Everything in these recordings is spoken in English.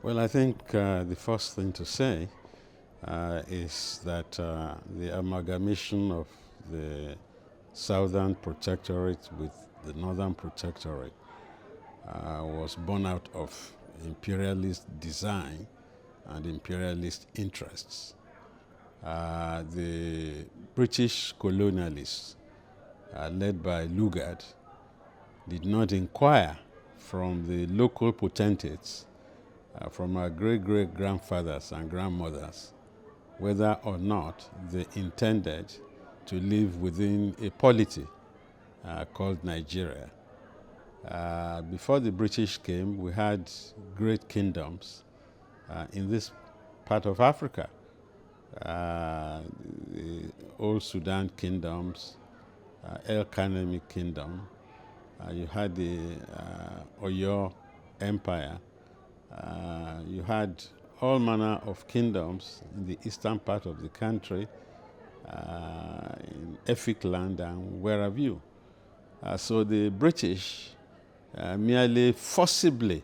Well, I think the first thing to say is that the amalgamation of the Southern Protectorate with the Northern Protectorate was born out of imperialist design and imperialist interests. The British colonialists, led by Lugard, did not inquire from the local potentates, from our great-great-grandfathers and grandmothers, whether or not they intended to live within a polity called Nigeria. Before the British came, we had great kingdoms in this part of Africa. The old Sudan kingdoms, El Kanemi kingdom, you had the Oyo Empire, you had all manner of kingdoms in the eastern part of the country, in Efik land and where have you. So the British merely forcibly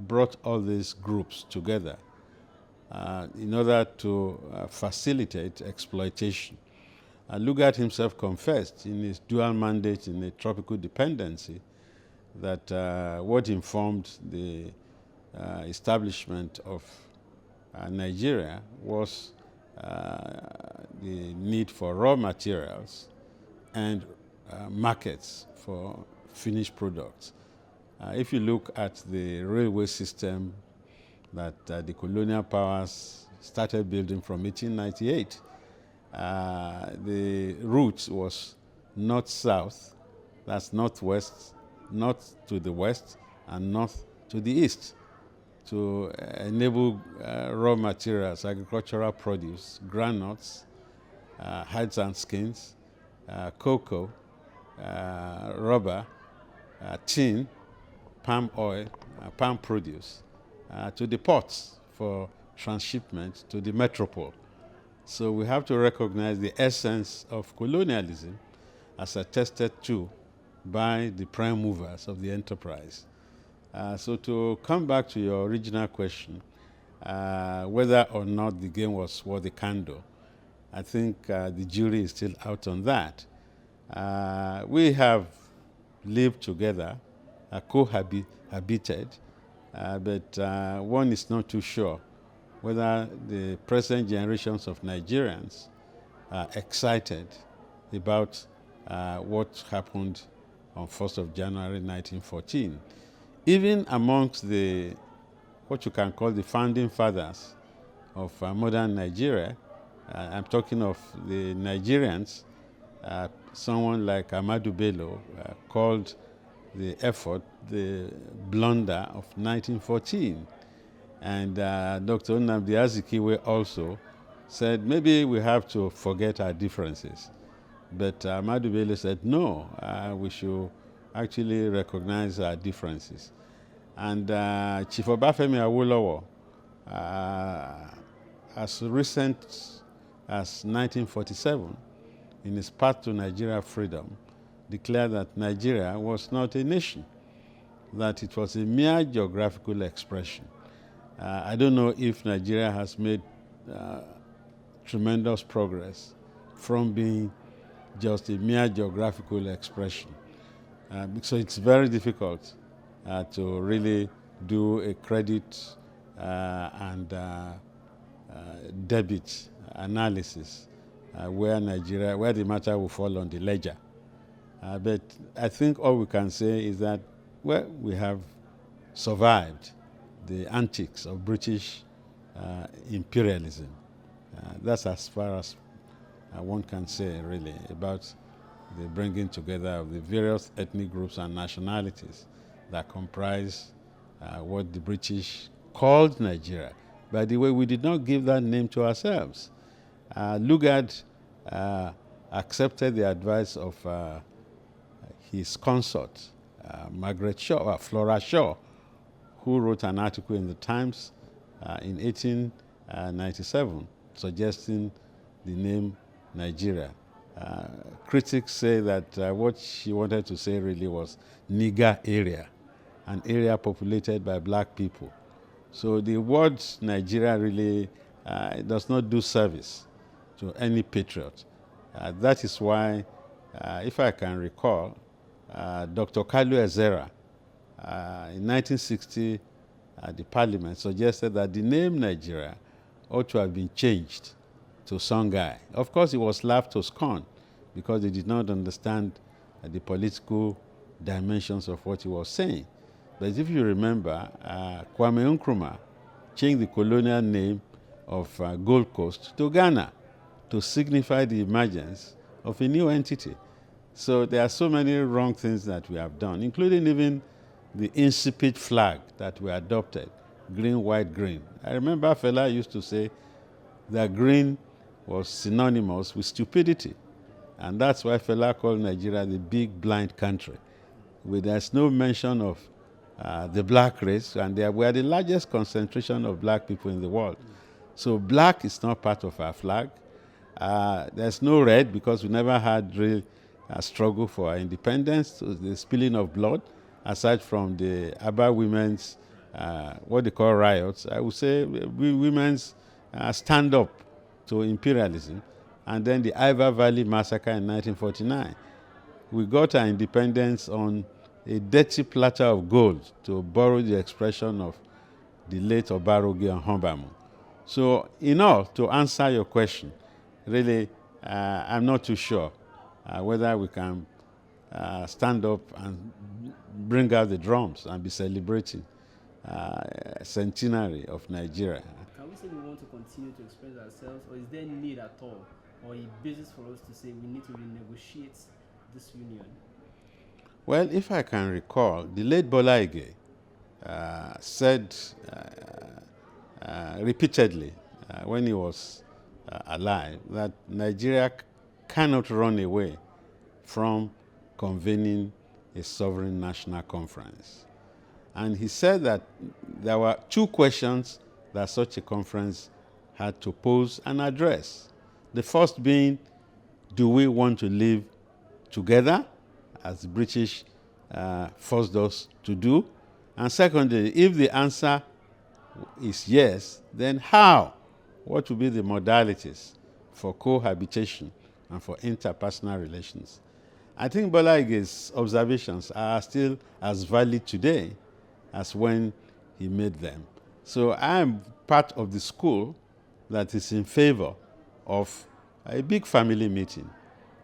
brought all these groups together in order to facilitate exploitation. Lugard himself confessed in his dual mandate in a tropical dependency that what informed the establishment of Nigeria was the need for raw materials and markets for finished products. If you look at the railway system that the colonial powers started building from 1898, the route was north-south, that's northwest, north to the west, and north to the east, to enable raw materials, agricultural produce, granules, hides and skins, cocoa, rubber, tin, palm oil, palm produce, to the ports for transshipment to the metropole. So we have to recognize the essence of colonialism as attested to by the prime movers of the enterprise. So to come back to your original question, whether or not the game was worth the candle, I think the jury is still out on that. We have lived together, cohabited, but one is not too sure whether the present generations of Nigerians are excited about what happened on 1st of January 1914. Even amongst the, what you can call the founding fathers of modern Nigeria, I'm talking of the Nigerians, someone like Ahmadu Bello called the effort the blunder of 1914. And Dr. Nnamdi Azikiwe also said maybe we have to forget our differences. But Ahmadu Bello said no, we should actually recognize our differences. And Chief Obafemi Awolowo, as recent as 1947, in his path to Nigeria freedom, declared that Nigeria was not a nation, that it was a mere geographical expression. I don't know if Nigeria has made tremendous progress from being just a mere geographical expression. So it's very difficult to really do a credit and debit analysis where the matter will fall on the ledger. But I think all we can say is that, well, we have survived the antics of British imperialism. That's as far as one can say, really, about the bringing together of the various ethnic groups and nationalities that comprise what the British called Nigeria. By the way, we did not give that name to ourselves. Lugard accepted the advice of his consort, Margaret Shaw, Flora Shaw, who wrote an article in the Times in 1897 suggesting the name Nigeria. Critics say that what she wanted to say really was Niger area, an area populated by black people. So the word Nigeria really does not do service to any patriot. That is why, if I can recall, Dr. Kalu Ezera in 1960 at the parliament suggested that the name Nigeria ought to have been changed to Songhai. Of course, it was laughed to scorn because they did not understand the political dimensions of what he was saying. But if you remember, Kwame Nkrumah changed the colonial name of Gold Coast to Ghana to signify the emergence of a new entity. So there are so many wrong things that we have done, including even the insipid flag that we adopted, green, white, green. I remember Fela used to say that green was synonymous with stupidity. And that's why Fela called Nigeria the big blind country. There's no mention of the black race, and we are the largest concentration of black people in the world. So black is not part of our flag. There's no red because we never had real struggle for our independence, so the spilling of blood, aside from the Aba women's, what they call riots. I would say women's stand up to imperialism, and then the Iva Valley massacre in 1949. We got our independence on a dirty platter of gold, to borrow the expression of the late Obarogi and Hombamu. So in all, to answer your question, really, I'm not too sure whether we can stand up and bring out the drums and be celebrating Centenary of Nigeria. Can we say we want to continue to express ourselves, or is there need at all, or a basis for us to say we need to renegotiate this union? Well, if I can recall, the late Bola Ige said repeatedly when he was alive that Nigeria cannot run away from convening a sovereign national conference. And he said that there were two questions that such a conference had to pose and address. The first being, do we want to live together, as the British forced us to do? And secondly, if the answer is yes, then how? What will be the modalities for cohabitation and for interpersonal relations? I think Bola Ige's observations are still as valid today as when he made them. So I am part of the school that is in favor of a big family meeting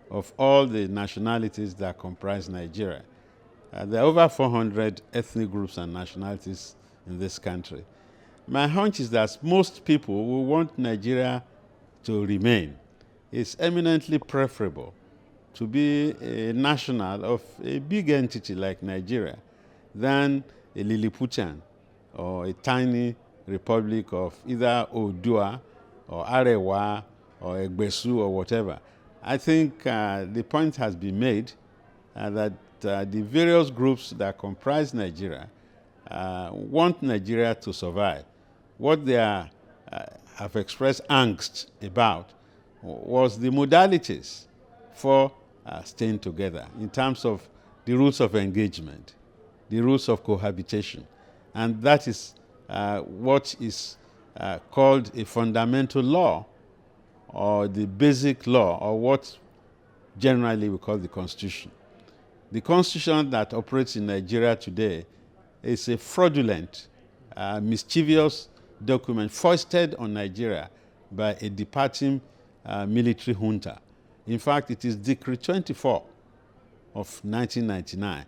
of all the nationalities that comprise Nigeria. There are over 400 ethnic groups and nationalities in this country. My hunch is that most people will want Nigeria to remain. It's eminently preferable to be a national of a big entity like Nigeria than a Lilliputian or a tiny republic of either Odua or Arewa or Egbesu or whatever. I think the point has been made that the various groups that comprise Nigeria want Nigeria to survive. What they have expressed angst about was the modalities for staying together in terms of the rules of engagement, the rules of cohabitation. And that is what is called a fundamental law, or the basic law, or what generally we call the Constitution. The Constitution that operates in Nigeria today is a fraudulent, mischievous document foisted on Nigeria by a departing military junta. In fact, it is Decree 24 of 1999,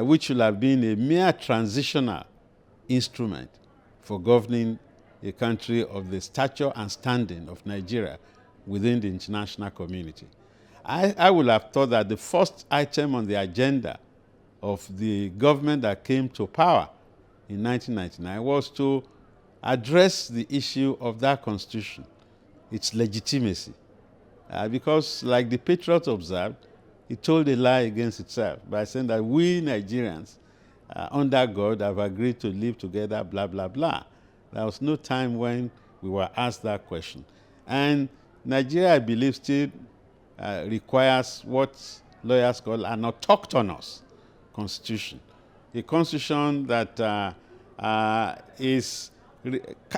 which should have been a mere transitional instrument for governing a country of the stature and standing of Nigeria within the international community. I would have thought that the first item on the agenda of the government that came to power in 1999 was to address the issue of that constitution, its legitimacy. Because, like the Patriot observed, it told a lie against itself by saying that we Nigerians, under God, have agreed to live together, blah, blah, blah. There was no time when we were asked that question. And Nigeria, I believe, still requires what lawyers call an autochthonous constitution, a constitution that is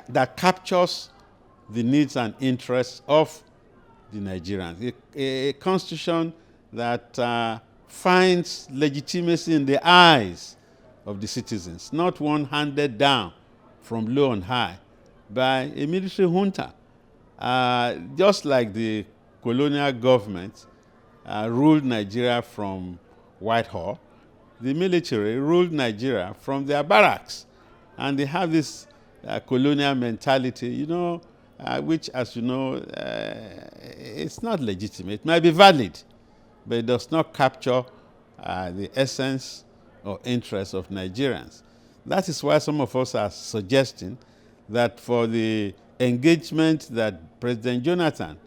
that captures the needs and interests of the Nigerians. A constitution that finds legitimacy in the eyes of the citizens, not one handed down from low on high by a military junta. Just like the colonial government ruled Nigeria from Whitehall, the military ruled Nigeria from their barracks. And they have this colonial mentality, which, as you know, it's not legitimate. It might be valid, but it does not capture the essence or interests of Nigerians. That is why some of us are suggesting that for the engagement that President Jonathan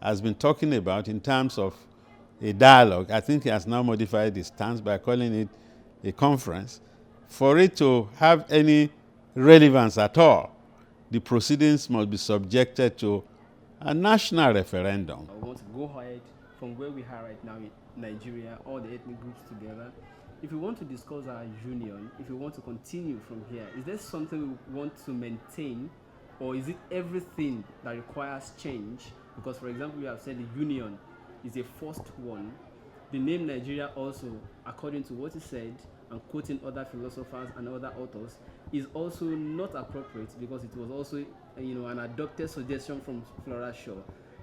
has been talking about in terms of a dialogue, I think he has now modified his stance by calling it a conference. For it to have any relevance at all, the proceedings must be subjected to a national referendum. I want to go ahead from where we are right now in Nigeria, all the ethnic groups together. If we want to discuss our union, if we want to continue from here, is there something we want to maintain, or is it everything that requires change? Because, for example, we have said the union is a forced one. The name Nigeria also, according to what he said, and quoting other philosophers and other authors, is also not appropriate because it was also, an adopted suggestion from Flora Shaw.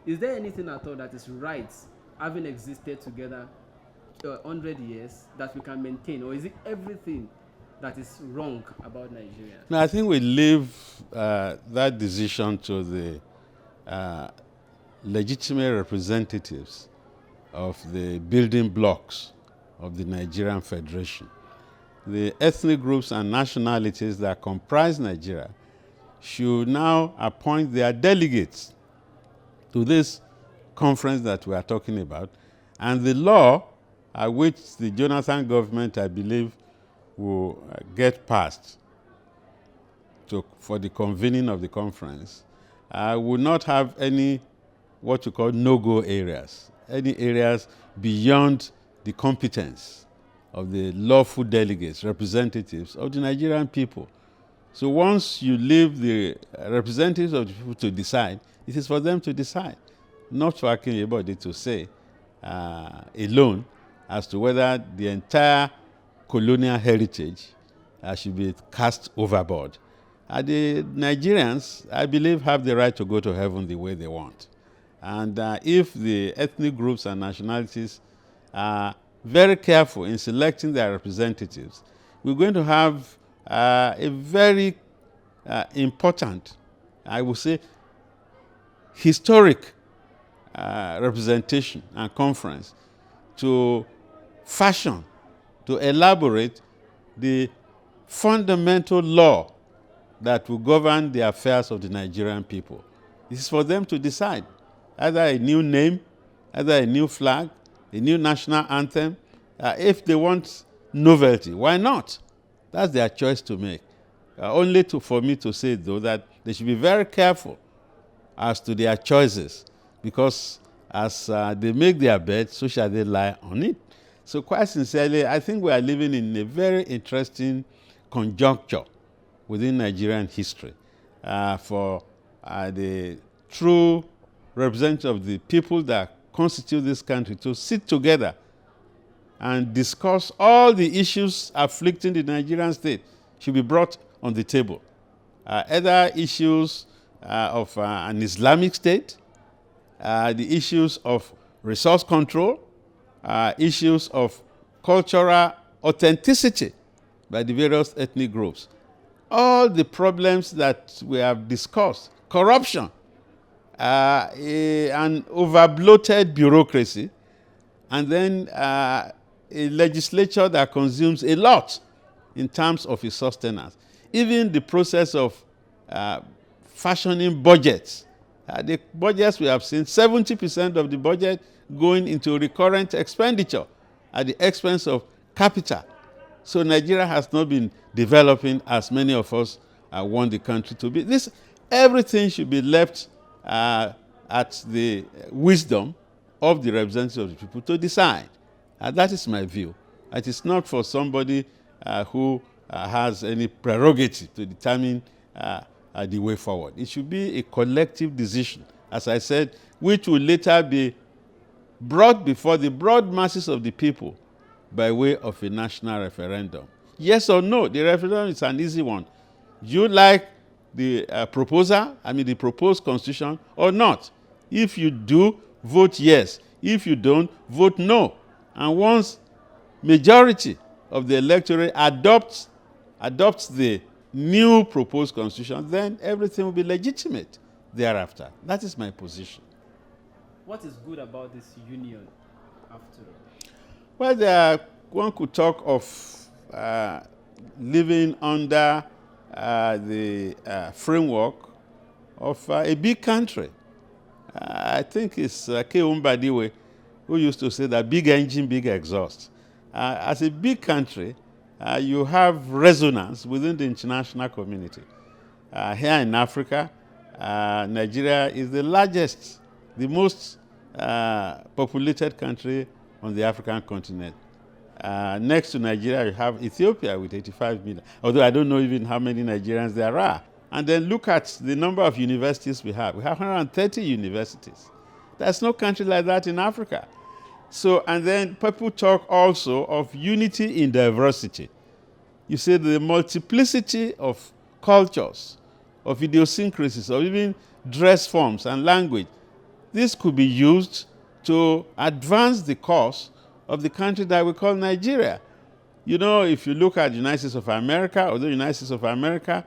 Is there anything at all that is right, having existed together 100 years, that we can maintain, or is it everything that is wrong about Nigeria? No, I think we leave that decision to the legitimate representatives of the building blocks of the Nigerian Federation. The ethnic groups and nationalities that comprise Nigeria should now appoint their delegates to this conference that we are talking about, and the law which the Jonathan government, I believe, will get passed for the convening of the conference will not have any what you call no-go areas, any areas beyond the competence of the lawful delegates, representatives of the Nigerian people. So once you leave the representatives of the people to decide, it is for them to decide, not for Akin Oyebode to say alone as to whether the entire colonial heritage should be cast overboard. The Nigerians, I believe, have the right to go to heaven the way they want. And if the ethnic groups and nationalities are very careful in selecting their representatives, we're going to have a very important, I would say, historic representation and conference to fashion, to elaborate the fundamental law that will govern the affairs of the Nigerian people. It is for them to decide either a new name, either a new flag, a new national anthem. If they want novelty, why not? That's their choice to make. Only for me to say, though, that they should be very careful as to their choices, because as they make their bed, so shall they lie on it. So quite sincerely, I think we are living in a very interesting conjuncture within Nigerian history for the true representatives of the people that constitute this country to sit together and discuss all the issues afflicting the Nigerian state should be brought on the table. Either issues of an Islamic state, the issues of resource control, issues of cultural authenticity by the various ethnic groups. All the problems that we have discussed, corruption, an over-bloated bureaucracy, and then a legislature that consumes a lot in terms of its sustenance. Even the process of fashioning budgets. The budgets we have seen, 70% of the budget going into recurrent expenditure at the expense of capital. So Nigeria has not been developing as many of us want the country to be. Everything should be left at the wisdom of the representatives of the people to decide. That is my view. It is not for somebody who has any prerogative to determine the way forward. It should be a collective decision, as I said, which will later be brought before the broad masses of the people by way of a national referendum. Yes or no? The referendum is an easy one. Do you like the the proposed constitution or not? If you do, vote yes. If you don't, vote no. And once majority of the electorate adopts the new proposed constitution, then everything will be legitimate thereafter. That is my position. What is good about this union after all? Well, one could talk of living under the framework of a big country. I think it's Akin Oyebode who used to say that big engine, big exhaust. As a big country, you have resonance within the international community. Here in Africa, Nigeria is the largest, the most populated country on the African continent. Next to Nigeria, you have Ethiopia with 85 million, although I don't know even how many Nigerians there are. And then look at the number of universities we have. We have 130 universities. There's no country like that in Africa. So, and then people talk also of unity in diversity. You see the multiplicity of cultures, of idiosyncrasies, or even dress forms and language. This could be used to advance the cause of the country that we call Nigeria. You know, if you look at the United States of America, although the United States of America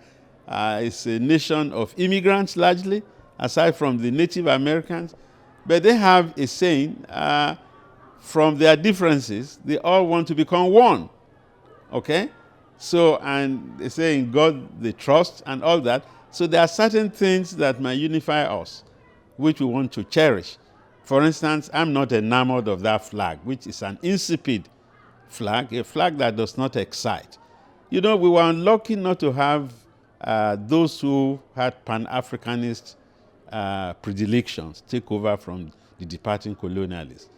is a nation of immigrants largely, aside from the Native Americans, but they have a saying, from their differences, they all want to become one. Okay? So, and they say in God they trust and all that. So there are certain things that might unify us, which we want to cherish. For instance, I'm not enamored of that flag, which is an insipid flag, a flag that does not excite. You know, we were unlucky not to have those who had Pan-Africanist predilections take over from the departing colonialists.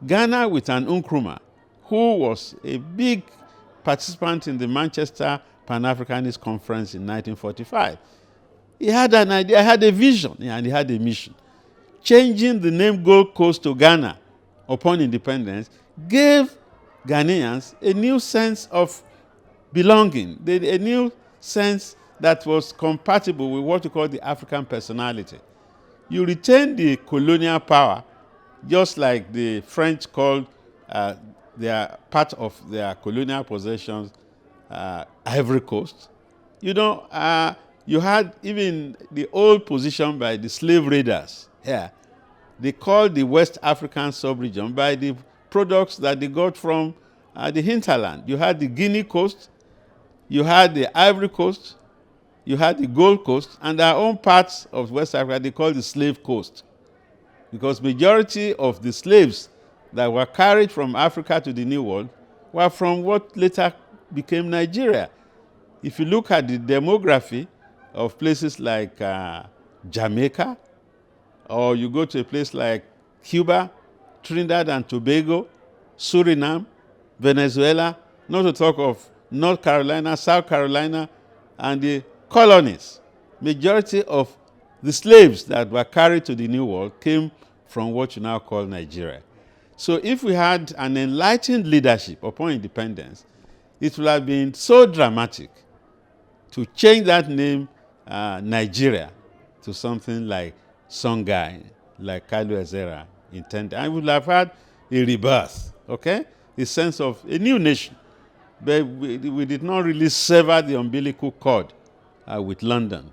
Ghana with an Nkrumah, who was a big participant in the Manchester Pan-Africanist Conference in 1945. He had an idea, he had a vision, and he had a mission. Changing the name Gold Coast to Ghana upon independence gave Ghanaians a new sense of belonging, a new sense that was compatible with what we call the African personality. You retain the colonial power, just like the French called their part of their colonial possessions Ivory Coast. You know, you had even the old position by the slave raiders here. They called the West African sub-region by the products that they got from the hinterland. You had the Guinea Coast, you had the Ivory Coast, you had the Gold Coast, and our own parts of West Africa they call the Slave Coast. Because majority of the slaves that were carried from Africa to the New World were from what later became Nigeria. If you look at the demography of places like Jamaica, or you go to a place like Cuba, Trinidad and Tobago, Suriname, Venezuela, not to talk of North Carolina, South Carolina, and the colonies. Majority of the slaves that were carried to the New World came from what you now call Nigeria. So if we had an enlightened leadership upon independence, it would have been so dramatic to change that name Nigeria to something like Songhai, like Kalu Ezera intended. And we would have had a rebirth, okay? A sense of a new nation. But we did not really sever the umbilical cord with London.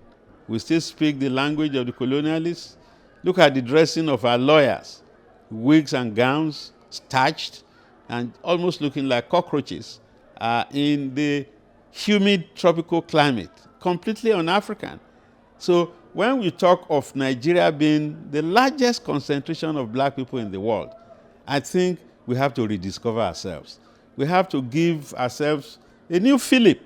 We still speak the language of the colonialists. Look at the dressing of our lawyers. Wigs and gowns, starched, and almost looking like cockroaches in the humid tropical climate, completely un-African. So when we talk of Nigeria being the largest concentration of black people in the world, I think we have to rediscover ourselves. We have to give ourselves a new fillip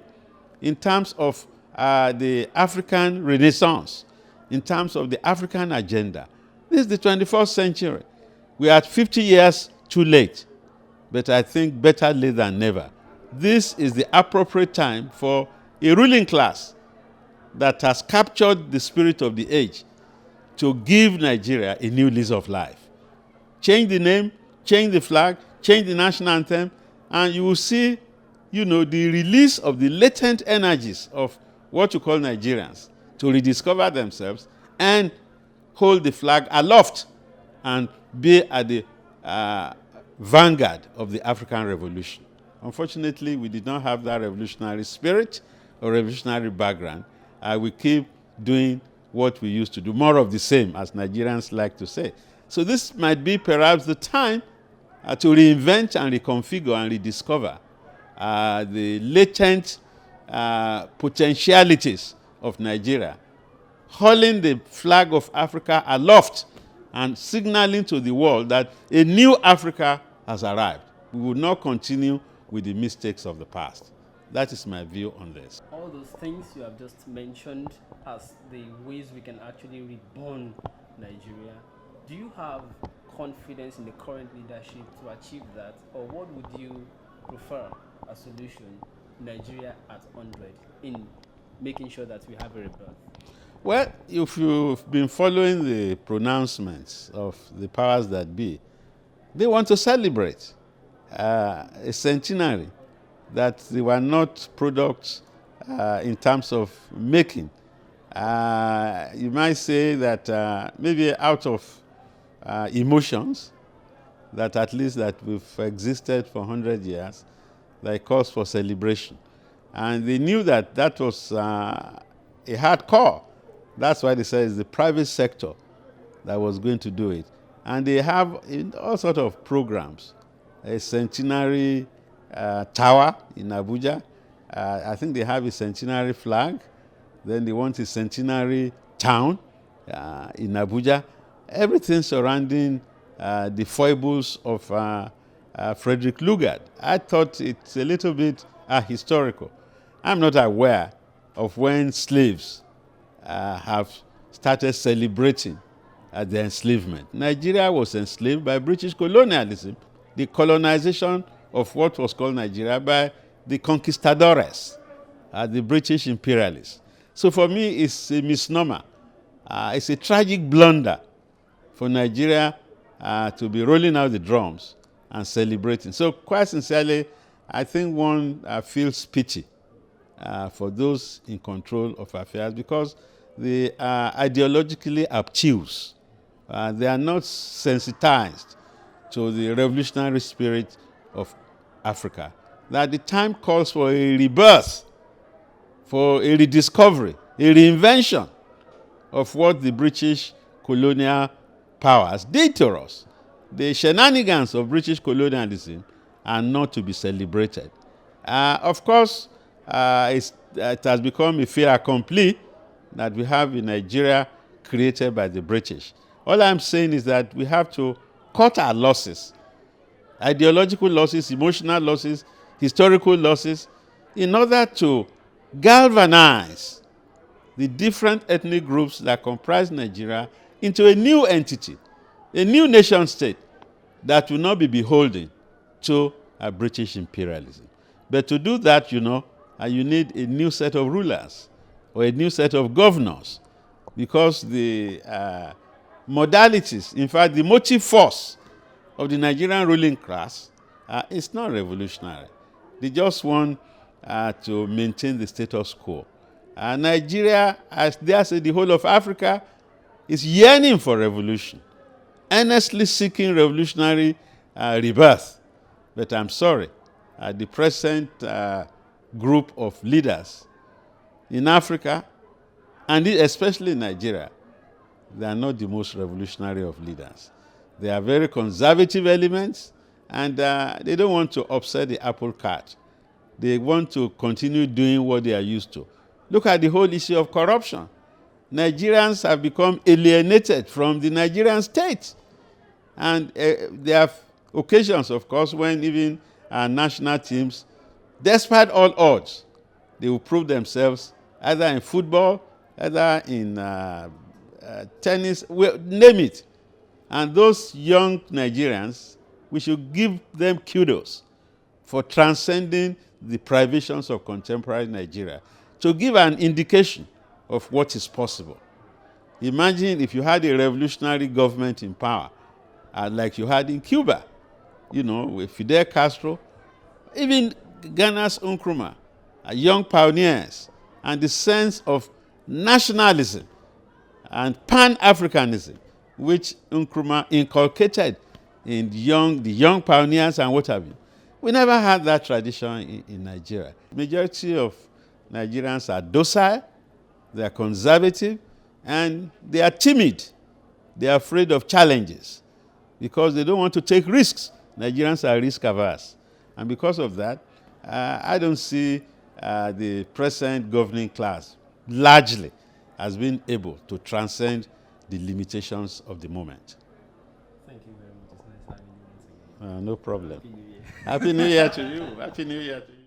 in terms of the African Renaissance, in terms of the African agenda. This is the 21st century. We are 50 years too late, but I think better late than never. This is the appropriate time for a ruling class that has captured the spirit of the age to give Nigeria a new lease of life. Change the name, change the flag, change the national anthem, and you will see, the release of the latent energies of what you call Nigerians to rediscover themselves and hold the flag aloft and be at the vanguard of the African Revolution. Unfortunately, we did not have that revolutionary spirit or revolutionary background. We keep doing what we used to do, more of the same, as Nigerians like to say. So this might be perhaps the time to reinvent and reconfigure and rediscover the latent potentialities of Nigeria, holding the flag of Africa aloft and signaling to the world that a new Africa has arrived. We will not continue with the mistakes of the past. That is my view on this. All those things you have just mentioned as the ways we can actually reborn Nigeria. Do you have confidence in the current leadership to achieve that, or what would you prefer a solution, Nigeria at 100, in making sure that we have a rebirth? Well, if you've been following the pronouncements of the powers that be, they want to celebrate a centenary that they were not products in terms of making. You might say that maybe out of emotions, that at least that we've existed for 100 years, that cause for celebration. And they knew that that was a hard core. That's why they said it's the private sector that was going to do it. And they have all sorts of programs. A centenary tower in Abuja. I think they have a centenary flag. Then they want a centenary town in Abuja. Everything surrounding the foibles of Frederick Lugard. I thought it's a little bit historical. I'm not aware of when slaves have started celebrating the enslavement. Nigeria was enslaved by British colonialism, the colonization of what was called Nigeria by the conquistadores, the British imperialists. So for me, it's a misnomer. It's a tragic blunder for Nigeria to be rolling out the drums and celebrating. So quite sincerely, I think one feels pity for those in control of affairs because they are ideologically obtuse. They are not sensitized to the revolutionary spirit of Africa. That the time calls for a rebirth, for a rediscovery, a reinvention of what the British colonial powers did to us. The shenanigans of British colonialism are not to be celebrated. Of course, it has become a fait accompli that we have in Nigeria created by the British. All I'm saying is that we have to cut our losses, ideological losses, emotional losses, historical losses, in order to galvanize the different ethnic groups that comprise Nigeria into a new entity, a new nation state that will not be beholden to a British imperialism. But to do that, you need a new set of rulers or a new set of governors, because the modalities, in fact, the motive force of the Nigerian ruling class is not revolutionary. They just want to maintain the status quo. Nigeria, as they say, the whole of Africa, is yearning for revolution, earnestly seeking revolutionary rebirth. But I'm sorry, the present group of leaders in Africa, and especially in Nigeria, they are not the most revolutionary of leaders. They are very conservative elements, and they don't want to upset the apple cart. They want to continue doing what they are used to. Look at the whole issue of corruption. Nigerians have become alienated from the Nigerian state. And there are occasions, of course, when even national teams, despite all odds, they will prove themselves either in football, either in tennis, name it. And those young Nigerians, we should give them kudos for transcending the privations of contemporary Nigeria to give an indication of what is possible. Imagine if you had a revolutionary government in power, like you had in Cuba, with Fidel Castro, even Ghana's Nkrumah, young pioneers, and the sense of nationalism and Pan-Africanism, which Nkrumah inculcated in the young pioneers and what have you. We never had that tradition in Nigeria. The majority of Nigerians are docile, they are conservative, and they are timid. They are afraid of challenges because they don't want to take risks. Nigerians are risk averse. And because of that, I don't see the present governing class largely as being able to transcend the limitations of the moment. Thank you very much. It's nice having you once again. No problem. Happy New Year. Happy New Year to you. Happy New Year to you.